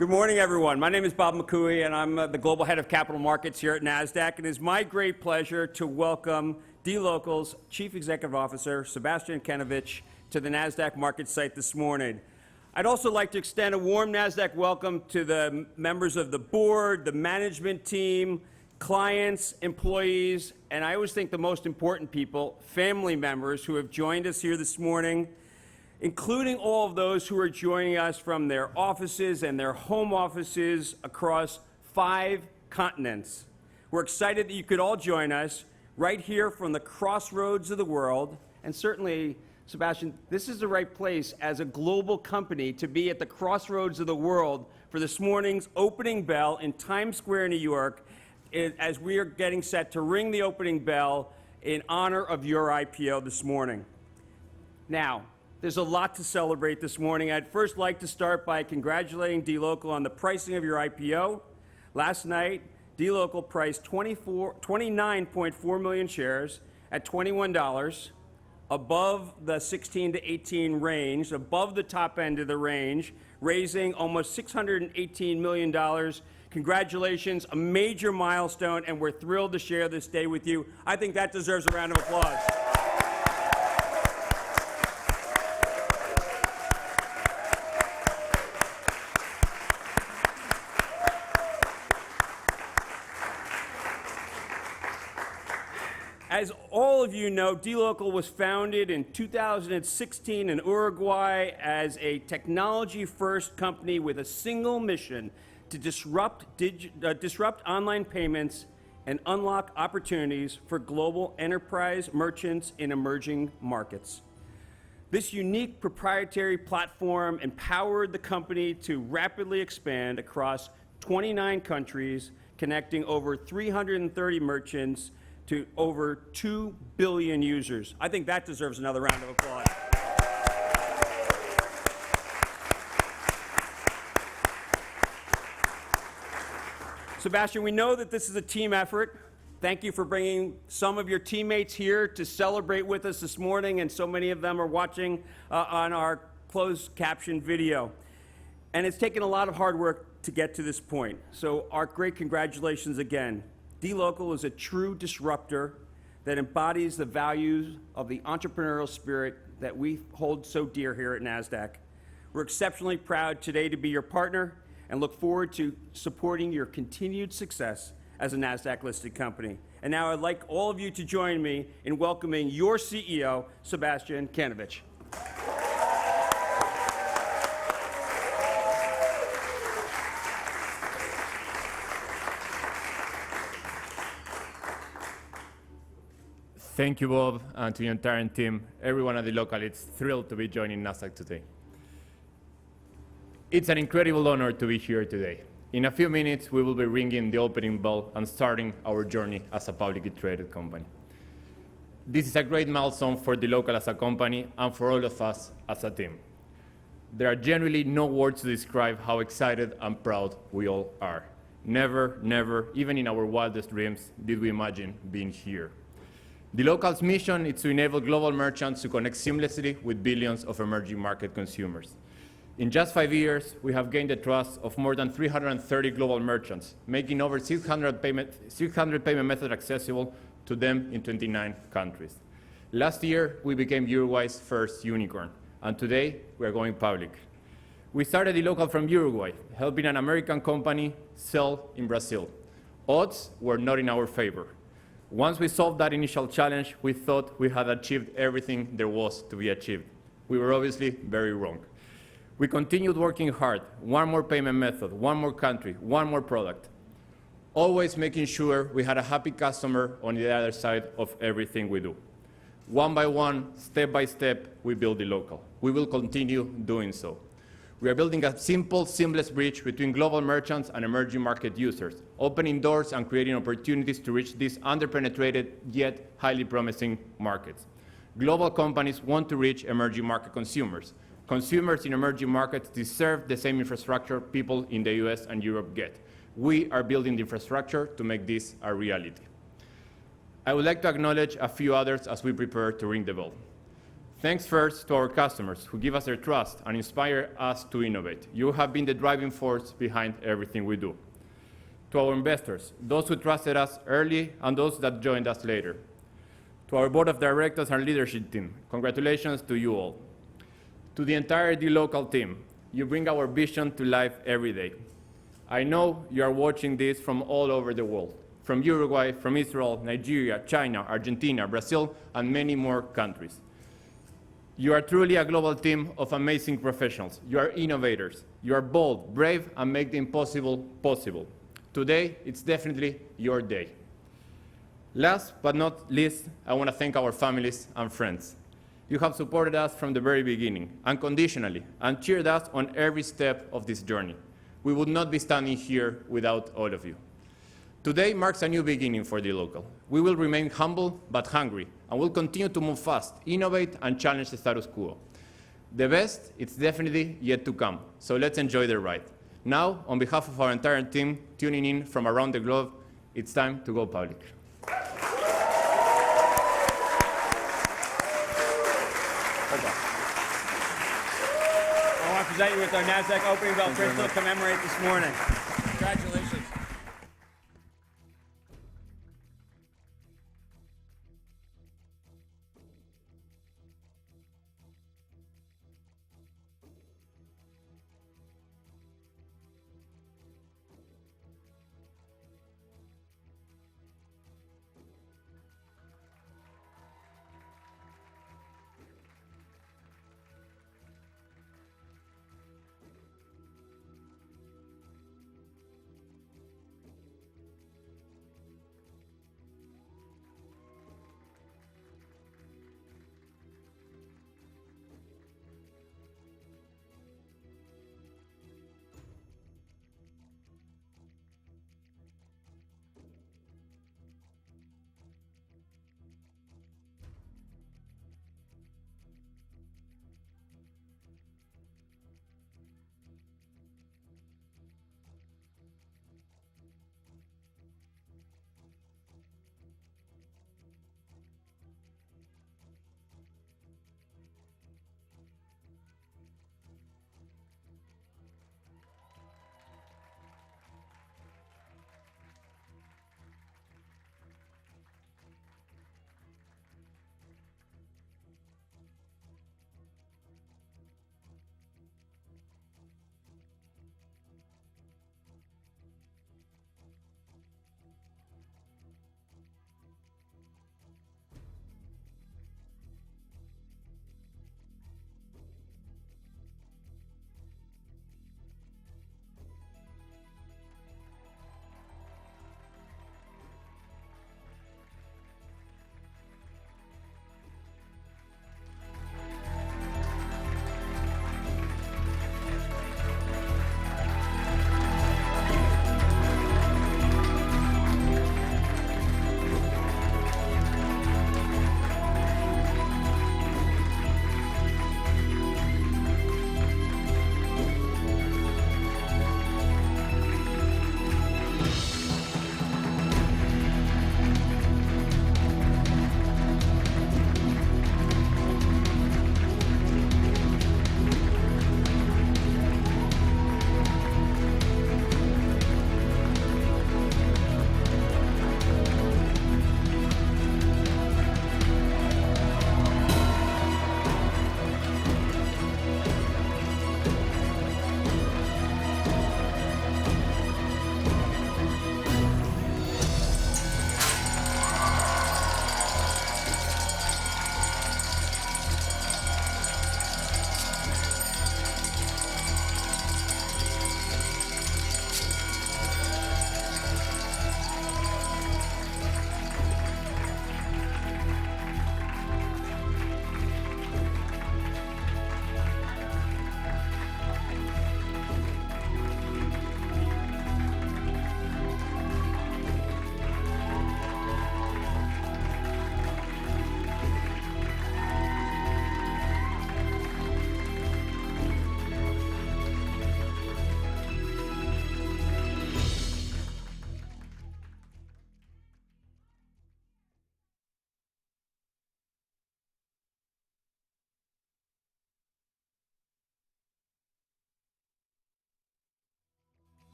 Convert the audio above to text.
Good morning, everyone. My name is Bob McCooey, and I'm the Global Head of Capital Markets here at Nasdaq. It is my great pleasure to welcome dLocal's Chief Executive Officer, Sebastian Kanovich, to the Nasdaq market site this morning. I'd also like to extend a warm Nasdaq welcome to the members of the board, the management team, clients, employees, and I always think the most important people, family members who have joined us here this morning, including all of those who are joining us from their offices and their home offices across 5 continents. We're excited that you could all join us right here from the crossroads of the world. And certainly, Sebastian, this is the right place as a global company to be at the crossroads of the world for this morning's opening bell in Times Square, New York, as we are getting set to ring the opening bell in honor of your IPO this morning. Now, there's a lot to celebrate this morning. I'd first like to start by congratulating dLocal on the pricing of your IPO. Last night, dLocal priced 29.4 million shares at $21, above the 16 to 18 range, above the top end of the range, raising almost $618 million. Congratulations, a major milestone, and we're thrilled to share this day with you. I think that deserves a round of applause. As all of you know, dLocal was founded in 2016 in Uruguay as a technology-first company with a single mission to disrupt online payments and unlock opportunities for global enterprise merchants in emerging markets. This unique proprietary platform empowered the company to rapidly expand across 29 countries, connecting over 330 merchants to over 2 billion users. I think that deserves another round of applause. Sebastian, we know that this is a team effort. Thank you for bringing some of your teammates here to celebrate with us this morning, and so many of them are watching on our closed caption video. And it's taken a lot of hard work to get to this point. So our great congratulations again. dLocal is a true disruptor that embodies the values of the entrepreneurial spirit that we hold so dear here at Nasdaq. We're exceptionally proud today to be your partner and look forward to supporting your continued success as a Nasdaq-listed company. And now I'd like all of you to join me in welcoming your CEO, Sebastian Kanovich. Thank you, Bob, and to the entire team. Everyone at dLocal is thrilled to be joining Nasdaq today. It's an incredible honor to be here today. In a few minutes, we will be ringing the opening bell and starting our journey as a publicly traded company. This is a great milestone for dLocal as a company and for all of us as a team. There are generally no words to describe how excited and proud we all are. Never, even in our wildest dreams, did we imagine being here. dLocal's mission is to enable global merchants to connect seamlessly with billions of emerging market consumers. In just 5 years, we have gained the trust of more than 330 global merchants, making over 600 payment methods accessible to them in 29 countries. Last year, we became Uruguay's first unicorn, and today, we are going public. We started dLocal from Uruguay, helping an American company sell in Brazil. Odds were not in our favor. Once we solved that initial challenge, we thought we had achieved everything there was to be achieved. We were obviously very wrong. We continued working hard, one more payment method, one more country, one more product, always making sure we had a happy customer on the other side of everything we do. One by one, step by step, we build dLocal. We will continue doing so. We are building a simple, seamless bridge between global merchants and emerging market users, opening doors and creating opportunities to reach these underpenetrated yet highly promising markets. Global companies want to reach emerging market consumers. Consumers in emerging markets deserve the same infrastructure people in the US and Europe get. We are building the infrastructure to make this a reality. I would like to acknowledge a few others as we prepare to ring the bell. Thanks first to our customers who give us their trust and inspire us to innovate. You have been the driving force behind everything we do. To our investors, those who trusted us early and those that joined us later. To our board of directors and leadership team, congratulations to you all. To the entire dLocal team, you bring our vision to life every day. I know you are watching this from all over the world, from Uruguay, from Israel, Nigeria, China, Argentina, Brazil, and many more countries. You are truly a global team of amazing professionals. You are innovators. You are bold, brave, and make the impossible possible. Today, it's definitely your day. Last but not least, I want to thank our families and friends. You have supported us from the very beginning, unconditionally, and cheered us on every step of this journey. We would not be standing here without all of you. Today marks a new beginning for dLocal. We will remain humble but hungry, and will continue to move fast, innovate, and challenge the status quo. The best, it's definitely yet to come, so let's enjoy the ride. Now, on behalf of our entire team tuning in from around the globe, it's time to go public. I want to present you with our Nasdaq opening bell crystal to commemorate this morning. Congratulations.